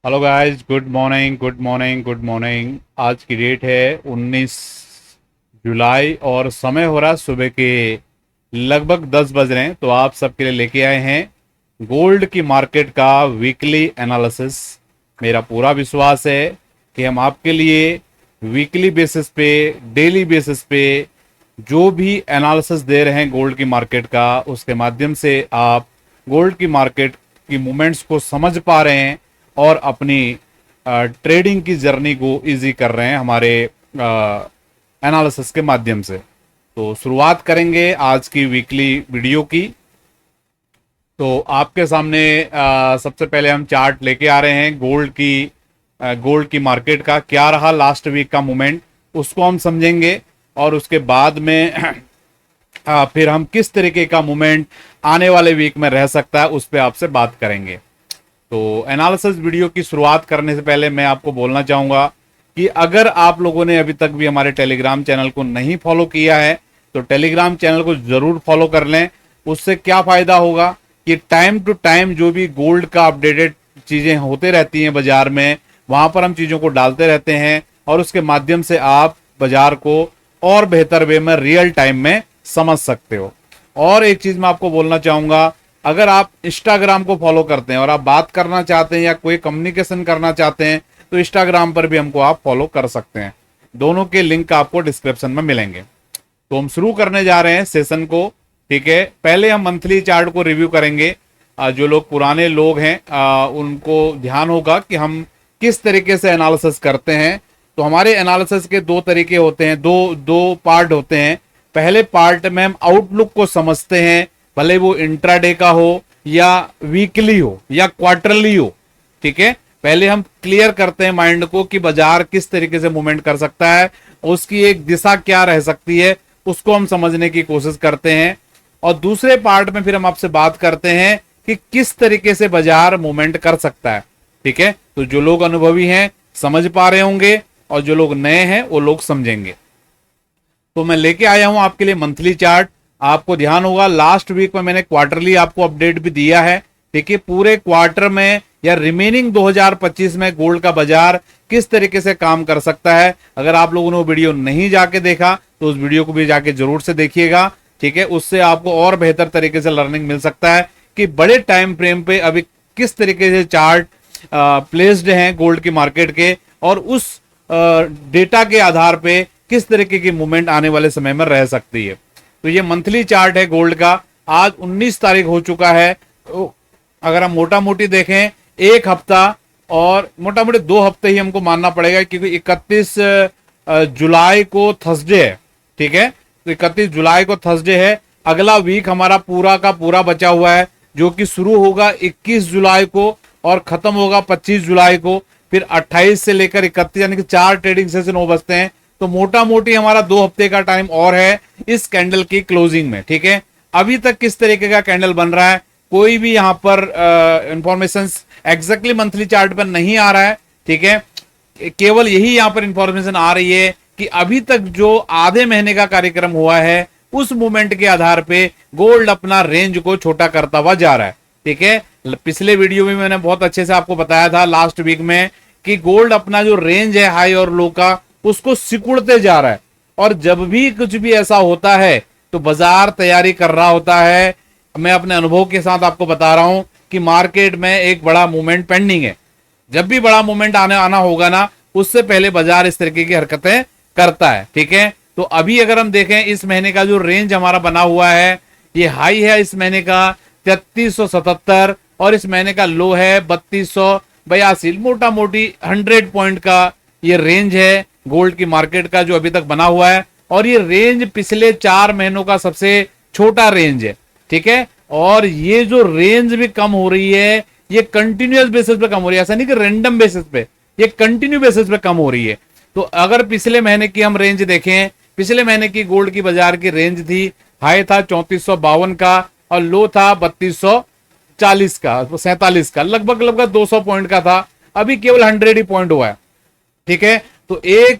Hello guys, good morning good morning good morning. आज की date है 19 जुलाई और समय हो रहा है सुबह के लगभग 10 बज रहे हैं। तो आप सबके लिए लेके आए हैं गोल्ड की मार्केट का वीकली एनालिसिस। मेरा पूरा विश्वास है कि हम आपके लिए वीकली बेसिस पे, डेली बेसिस पे जो भी एनालिसिस दे रहे हैं गोल्ड की मार्केट का, उसके माध्यम से आप गोल्ड की मार्केट की मूवमेंट्स को समझ पा रहे हैं और अपनी ट्रेडिंग की जर्नी को इजी कर रहे हैं हमारे एनालिसिस के माध्यम से। तो शुरुआत करेंगे आज की वीकली वीडियो की। तो आपके सामने सबसे पहले हम चार्ट लेके आ रहे हैं गोल्ड की मार्केट का। क्या रहा लास्ट वीक का मूवमेंट, उसको हम समझेंगे और उसके बाद में फिर हम किस तरीके का मूवमेंट आने वाले वीक में रह सकता है उस पर आपसे बात करेंगे। तो एनालिसिस वीडियो की शुरुआत करने से पहले मैं आपको बोलना चाहूंगा कि अगर आप लोगों ने अभी तक भी हमारे टेलीग्राम चैनल को नहीं फॉलो किया है तो टेलीग्राम चैनल को जरूर फॉलो कर लें। उससे क्या फायदा होगा कि टाइम टू टाइम जो भी गोल्ड का अपडेटेड चीजें होते रहती हैं बाजार में, वहां पर हम चीजों को डालते रहते हैं और उसके माध्यम से आप बाजार को और बेहतर वे में रियल टाइम में समझ सकते हो। और एक चीज मैं आपको बोलना चाहूंगा, अगर आप इंस्टाग्राम को फॉलो करते हैं और आप बात करना चाहते हैं या कोई कम्युनिकेशन करना चाहते हैं तो इंस्टाग्राम पर भी हमको आप फॉलो कर सकते हैं। दोनों के लिंक आपको डिस्क्रिप्शन में मिलेंगे। तो हम शुरू करने जा रहे हैं सेशन को। ठीक है, पहले हम मंथली चार्ट को रिव्यू करेंगे। जो लोग पुराने लोग हैं उनको ध्यान होगा कि हम किस तरीके से एनालिसिस करते हैं। तो हमारे एनालिसिस के दो तरीके होते हैं, दो दो पार्ट होते हैं। पहले पार्ट में हम आउटलुक को समझते हैं, भले वो इंट्राडे का हो या वीकली हो या क्वार्टरली हो। ठीक है, पहले हम क्लियर करते हैं माइंड को कि बाजार किस तरीके से मूवमेंट कर सकता है, उसकी एक दिशा क्या रह सकती है, उसको हम समझने की कोशिश करते हैं। और दूसरे पार्ट में फिर हम आपसे बात करते हैं कि किस तरीके से बाजार मूवमेंट कर सकता है। ठीक है, तो जो लोग अनुभवी हैं समझ पा रहे होंगे और जो लोग नए हैं वो लोग समझेंगे। तो मैं लेके आया हूं आपके लिए मंथली चार्ट। आपको ध्यान होगा लास्ट वीक में मैंने क्वार्टरली आपको अपडेट भी दिया है। देखिए पूरे क्वार्टर में या रिमेनिंग 2025 में गोल्ड का बाजार किस तरीके से काम कर सकता है। अगर आप लोगों ने वो वीडियो नहीं जाके देखा तो उस वीडियो को भी जाके जरूर से देखिएगा। ठीक है, उससे आपको और बेहतर तरीके से लर्निंग मिल सकता है कि बड़े टाइम फ्रेम पे अभी किस तरीके से चार्ट प्लेस्ड हैं गोल्ड की मार्केट के और उस डेटा के आधार पे किस तरीके की मूवमेंट आने वाले समय में रह सकती है। तो ये मंथली चार्ट है गोल्ड का। आज 19 तारीख हो चुका है। तो अगर हम मोटा मोटी देखें एक हफ्ता और मोटा मोटी 2 हफ्ते ही हमको मानना पड़ेगा क्योंकि 31 जुलाई को थर्सडे है। ठीक है, तो 31 जुलाई को थर्सडे है। अगला वीक हमारा पूरा का पूरा बचा हुआ है जो कि शुरू होगा 21 जुलाई को और खत्म होगा 25 जुलाई को। फिर 28 से लेकर 31 यानी कि 4 ट्रेडिंग सेशन हो बचते हैं। तो मोटा मोटी हमारा 2 हफ्ते का टाइम और है इस कैंडल की क्लोजिंग में। ठीक है, अभी तक किस तरीके का कैंडल बन रहा है कोई भी यहां पर इंफॉर्मेशन एग्जैक्टली मंथली चार्ट पर नहीं आ रहा है। ठीक है, केवल यही यहां पर इंफॉर्मेशन आ रही है कि अभी तक जो आधे महीने का कार्यक्रम हुआ है उस मूवमेंट के आधार पे गोल्ड अपना रेंज को छोटा करता हुआ जा रहा है। ठीक है, पिछले वीडियो में मैंने बहुत अच्छे से आपको बताया था लास्ट वीक में कि गोल्ड अपना जो रेंज है हाई और लो का उसको सिकुड़ते जा रहा है। और जब भी कुछ भी ऐसा होता है तो बाजार तैयारी कर रहा होता है। मैं अपने अनुभव के साथ आपको बता रहा हूं कि मार्केट में एक बड़ा मूवमेंट पेंडिंग है। जब भी बड़ा मूवमेंट आना होगा ना उससे पहले बाजार इस तरीके की हरकतें करता है। ठीक है, तो अभी अगर हम देखें इस महीने का जो रेंज हमारा बना हुआ है ये हाई है इस महीने का 3377 और इस महीने का लो है 3282। मोटा मोटी 100 पॉइंट का ये रेंज है गोल्ड की मार्केट का जो अभी तक बना हुआ है। और ये रेंज पिछले 4 महीनों का सबसे छोटा रेंज है। ठीक है, और ये जो रेंज भी कम हो रही है ये कंटिन्यूअस बेसिस पे कम हो रही है, ऐसा नहीं कि रैंडम बेसिस पे, ये कंटिन्यू बेसिस पे कम हो रही है। तो अगर पिछले महीने की हम रेंज देखें, पिछले महीने की गोल्ड की बाजार की रेंज थी, हाई था 3452 का और लो था 3240 का, 47 का, लगभग लगभग 200 पॉइंट का था। अभी केवल 100 ही पॉइंट हुआ है। ठीक है, तो एक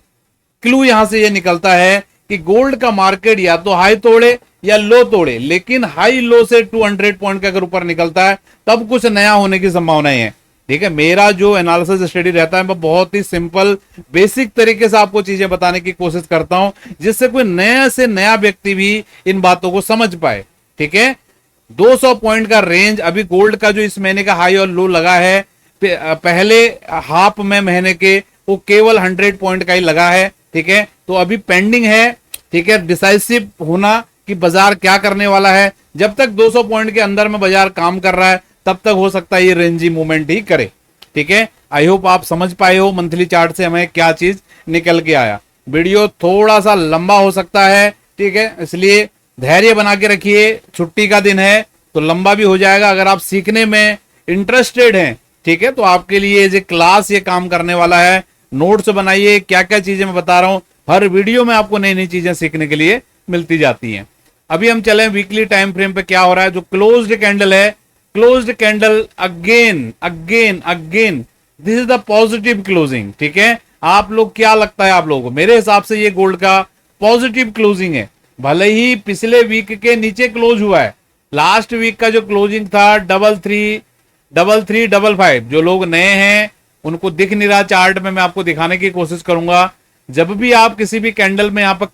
क्लू यहां से ये निकलता है कि गोल्ड का मार्केट या तो हाई तोड़े या लो तोड़े, लेकिन हाई लो से 200 पॉइंट के अगर ऊपर निकलता है तब कुछ नया होने की संभावना है। ठीक है, मेरा जो एनालिसिस स्टडी रहता है मैं बहुत ही सिंपल बेसिक तरीके से आपको चीजें बताने की कोशिश करता हूं, जिससे कोई नया से नया व्यक्ति भी इन बातों को समझ पाए। ठीक है, 200 पॉइंट का रेंज अभी गोल्ड का जो इस महीने का हाई और लो लगा है, पहले हाफ में महीने के वो केवल 100 पॉइंट का ही लगा है। ठीक है, तो अभी पेंडिंग है, ठीक है, डिसाइसिव होना कि बाजार क्या करने वाला है। जब तक 200 पॉइंट के अंदर में बाजार काम कर रहा है तब तक हो सकता है ये रेंजी मूवमेंट ही करे। ठीक है, आई होप आप समझ पाए हो मंथली चार्ट से हमें क्या चीज निकल के आया। वीडियो थोड़ा सा लंबा हो सकता है, ठीक है, इसलिए धैर्य बना के रखिए, छुट्टी का दिन है तो लंबा भी हो जाएगा। अगर आप सीखने में इंटरेस्टेड हैं, ठीक है, तो आपके लिए ये क्लास ये काम करने वाला है। नोट्स बनाइए, क्या क्या चीजें मैं बता रहा हूं, हर वीडियो में आपको नई नई चीजें सीखने के लिए मिलती जाती हैं। अभी हम चले वीकली टाइम फ्रेम पे, क्या हो रहा है। जो क्लोज्ड कैंडल है, closed candle again again again, this is the positive closing. ठीक है, आप लोग क्या लगता है आप लोगों को, मेरे हिसाब से ये गोल्ड का पॉजिटिव क्लोजिंग है। भले ही पिछले वीक के नीचे क्लोज हुआ है, लास्ट वीक का जो क्लोजिंग था 3355, जो लोग नए हैं उनको दिख नहीं रहा चार्ट में, मैं आपको दिखाने की कोशिश करूंगा। जब भी आप किसी भी कैंडल में यहाँ पर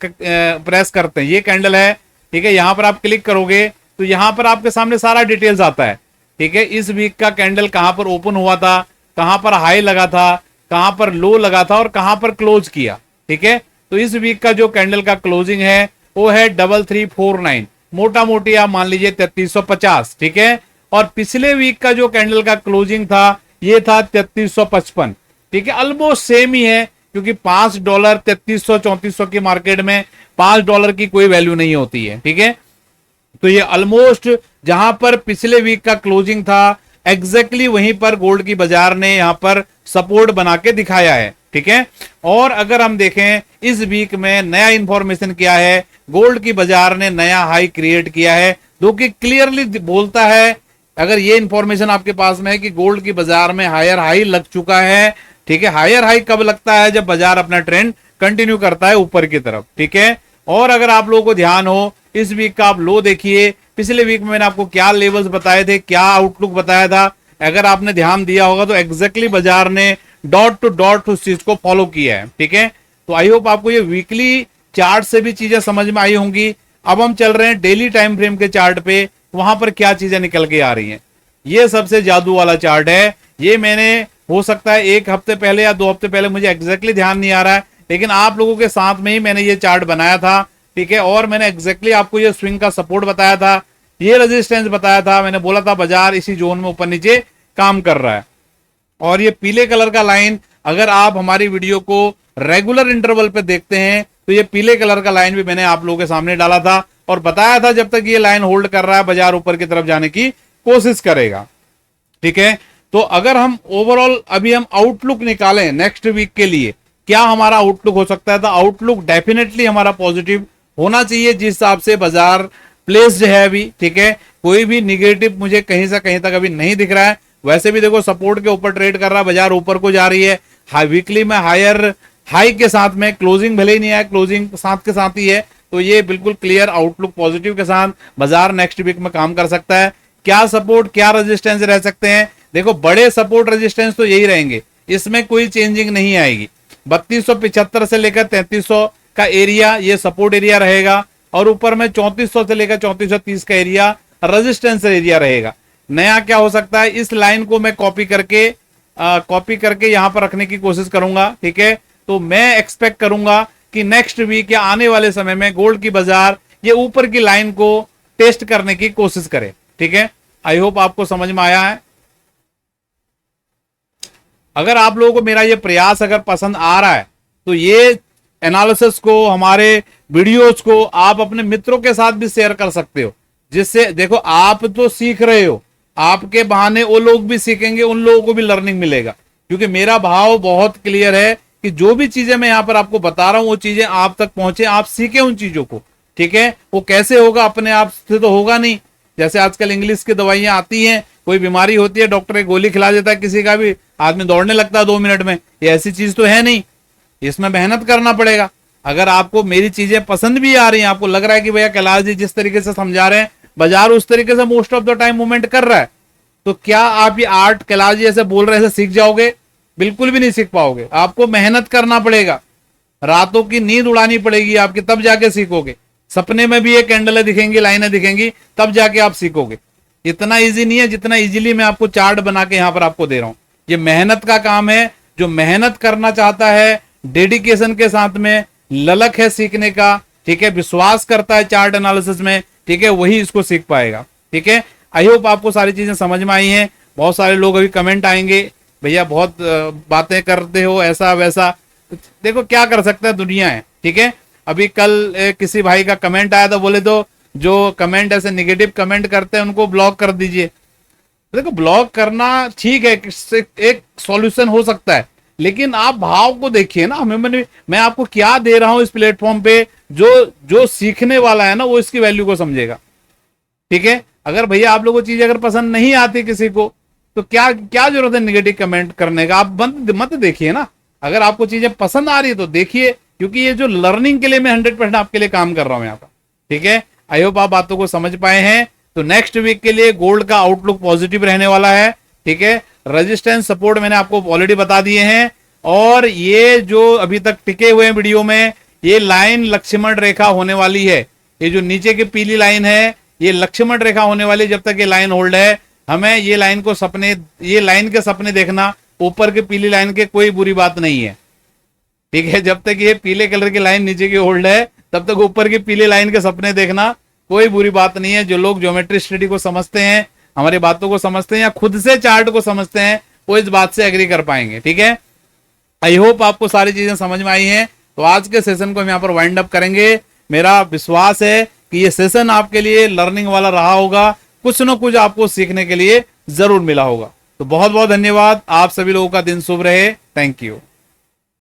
प्रेस करते हैं, ये कैंडल है, ठीक है, यहां पर आप क्लिक करोगे तो यहां पर आपके सामने सारा डिटेल्स आता है। ठीक है, इस वीक का कैंडल कहां पर ओपन हुआ था, कहां पर हाई लगा था, कहां पर लो लगा था और कहां पर क्लोज किया। ठीक है, तो इस वीक का जो कैंडल का क्लोजिंग है वो है 3349, मोटा मोटी आप मान लीजिए 3350। ठीक है, और पिछले वीक का जो कैंडल का क्लोजिंग था ये था 3355। ठीक है, ऑलमोस्ट सेम ही है, क्योंकि $5 3300-3400 की मार्केट में $5 की कोई वैल्यू नहीं होती है। ठीक है, तो ये ऑलमोस्ट जहां पर पिछले वीक का क्लोजिंग था एग्जैक्टली वहीं पर गोल्ड की बाजार ने यहां पर सपोर्ट बना के दिखाया है। ठीक है, और अगर हम देखें इस वीक में नया इंफॉर्मेशन क्या है, गोल्ड की बाजार ने नया हाई क्रिएट किया है, जो कि क्लियरली बोलता है, अगर ये इंफॉर्मेशन आपके पास में है कि गोल्ड की बाजार में हायर हाई लग चुका है। ठीक है, हायर हाई कब लगता है, जब बाजार अपना ट्रेंड कंटिन्यू करता है ऊपर की तरफ। ठीक है, और अगर आप लोगों को ध्यान हो, इस वीक का आप लो देखिए, पिछले वीक में मैंने आपको क्या लेवल्स बताए थे, क्या आउटलुक बताया था, अगर आपने ध्यान दिया होगा तो एग्जैक्टली बाजार ने डॉट टू डॉट उस चीज को फॉलो किया है। ठीक है, तो आई होप आपको ये वीकली चार्ट से भी चीजें समझ में आई होंगी। अब हम चल रहे हैं डेली टाइम फ्रेम के चार्ट पे, वहां पर क्या चीजें निकल के आ रही हैं। ये सबसे जादू वाला चार्ट है, ये मैंने हो सकता है 1 हफ्ते पहले या 2 हफ्ते पहले, मुझे एग्जैक्टली ध्यान नहीं आ रहा है, लेकिन आप लोगों के साथ में ही मैंने ये चार्ट बनाया था। ठीक है, और मैंने एग्जैक्टली आपको ये स्विंग का सपोर्ट बताया था, ये रेजिस्टेंस बताया था, मैंने बोला था बाजार इसी जोन में ऊपर नीचे काम कर रहा है। और ये पीले कलर का लाइन, अगर आप हमारी वीडियो को रेगुलर इंटरवल पे देखते हैं तो ये पीले कलर का लाइन भी मैंने आप लोगों के सामने डाला था और बताया था जब तक ये लाइन होल्ड कर रहा है बाजार ऊपर की तरफ जाने की कोशिश करेगा। ठीक है, तो अगर हम ओवरऑल अभी हम आउटलुक निकालें नेक्स्ट वीक के लिए, क्या हमारा आउटलुक हो सकता है, तो आउटलुक डेफिनेटली हमारा पॉजिटिव होना चाहिए जिस हिसाब से बाजार प्लेस्ड है अभी। ठीक है, कोई भी निगेटिव मुझे कहीं से कहीं तक अभी नहीं दिख रहा है। वैसे भी देखो सपोर्ट के ऊपर ट्रेड कर रहा है, बाजार ऊपर को जा रही है, वीकली में हायर हाई के साथ में, क्लोजिंग भले ही नहीं आया, क्लोजिंग साथ के साथ ही है, तो ये बिल्कुल क्लियर आउटलुक पॉजिटिव के साथ बाजार नेक्स्ट वीक में काम कर सकता है। क्या सपोर्ट क्या रेजिस्टेंस रह सकते हैं, देखो बड़े सपोर्ट रेजिस्टेंस तो यही रहेंगे, इसमें कोई चेंजिंग नहीं आएगी। 3275 से लेकर 3300 का एरिया ये सपोर्ट एरिया रहेगा, और ऊपर में 3400 से लेकर 3430 का एरिया रेजिस्टेंस एरिया रहेगा। नया क्या हो सकता है, इस लाइन को मैं कॉपी करके यहां पर रखने की कोशिश करूंगा। ठीक है, तो मैं एक्सपेक्ट करूंगा कि नेक्स्ट वीक या आने वाले समय में गोल्ड की बाजार ये ऊपर की लाइन को टेस्ट करने की कोशिश करे। ठीक है, आई होप आपको समझ में आया है। अगर आप लोगों को मेरा ये प्रयास अगर पसंद आ रहा है तो ये एनालिसिस को, हमारे वीडियोस को आप अपने मित्रों के साथ भी शेयर कर सकते हो, जिससे देखो आप तो सीख रहे हो, आपके बहाने वो लोग भी सीखेंगे, उन लोगों को भी लर्निंग मिलेगा। क्योंकि मेरा भाव बहुत क्लियर है कि जो भी चीजें मैं यहां पर आपको बता रहा हूं वो चीजें आप तक पहुंचे, आप सीखे उन चीजों को। ठीक है, वो कैसे होगा, अपने आप से तो होगा नहीं। जैसे आजकल इंग्लिश की दवाइयां आती हैं, कोई बीमारी होती है, डॉक्टर एक गोली खिला देता है, किसी का भी आदमी दौड़ने लगता है 2 मिनट में, ये ऐसी चीज तो है नहीं, इसमें मेहनत करना पड़ेगा। अगर आपको मेरी चीजें पसंद भी आ रही हैं, आपको लग रहा है कि भैया कैलाश जी जिस तरीके से समझा रहे हैं बाजार उस तरीके से most of the time movement कर रहा है, तो क्या आप ये आर्ट कैलाश जी ऐसे बोल रहे ऐसे सीख जाओगे? बिल्कुल भी नहीं सीख पाओगे। आपको मेहनत करना पड़ेगा, रातों की नींद उड़ानी पड़ेगी आपकी, तब जाके सीखोगे। सपने में भी ये कैंडलें दिखेंगी, लाइनें दिखेंगी, तब जाके आप सीखोगे। इतना इजी नहीं है जितना इजीली मैं आपको चार्ट बना के यहां पर आपको दे रहा हूं। ये मेहनत का काम है। जो मेहनत करना चाहता है, डेडिकेशन के साथ में, ललक है सीखने का, ठीक है, विश्वास करता है चार्ट एनालिसिस में, ठीक है, वही इसको सीख पाएगा। ठीक है, आई होप आपको सारी चीजें समझ में आई हैं। बहुत सारे लोग अभी कमेंट आएंगे, भैया बहुत बातें करते हो ऐसा वैसा। देखो क्या कर सकता है, दुनिया है। ठीक है, अभी कल किसी भाई का कमेंट आया था, बोले तो जो कमेंट ऐसे निगेटिव कमेंट करते हैं उनको ब्लॉक कर दीजिए। देखो ब्लॉक करना ठीक है, एक सॉल्यूशन हो सकता है, लेकिन आप भाव को देखिए ना। मैं आपको क्या दे रहा हूं इस प्लेटफॉर्म पे, जो सीखने वाला है ना वो इसकी वैल्यू को समझेगा। ठीक है, अगर भैया आप लोगों को चीज अगर पसंद नहीं आती किसी को, तो क्या क्या जरूरत है नेगेटिव कमेंट करने का? आप मत देखिए ना। अगर आपको चीजें पसंद आ रही है तो देखिए, क्योंकि ये जो लर्निंग के लिए मैं 100% आपके लिए काम कर रहा हूं यहाँ पर। ठीक है, आई होप आप बातों को समझ पाए हैं। तो नेक्स्ट वीक के लिए गोल्ड का आउटलुक पॉजिटिव रहने वाला है। ठीक है, रेजिस्टेंस सपोर्ट मैंने आपको ऑलरेडी बता दिए हैं। और ये जो अभी तक टिके हुए हैं वीडियो में, ये लाइन लक्ष्मण रेखा होने वाली है। ये जो नीचे की पीली लाइन है, ये लक्ष्मण रेखा होने वाली है। जब तक ये लाइन होल्ड है, हमें ये लाइन के सपने देखना ऊपर के पीली लाइन के कोई बुरी बात नहीं है। ठीक है, जब तक ये पीले कलर की लाइन नीचे की होल्ड है, तब तक ऊपर की पीली लाइन के सपने देखना कोई बुरी बात नहीं है। जो लोग ज्योमेट्री स्टडी को समझते हैं, हमारी बातों को समझते हैं, या खुद से चार्ट को समझते हैं, वो इस बात से एग्री कर पाएंगे। ठीक है, आई होप आपको सारी चीजें समझ में आई हैं। तो आज के सेशन को हम यहाँ पर वाइंड अप करेंगे। मेरा विश्वास है कि ये सेशन आपके लिए लर्निंग वाला रहा होगा, कुछ न कुछ आपको सीखने के लिए जरूर मिला होगा। तो बहुत बहुत धन्यवाद। आप सभी लोगों का दिन शुभ रहे। Thank you.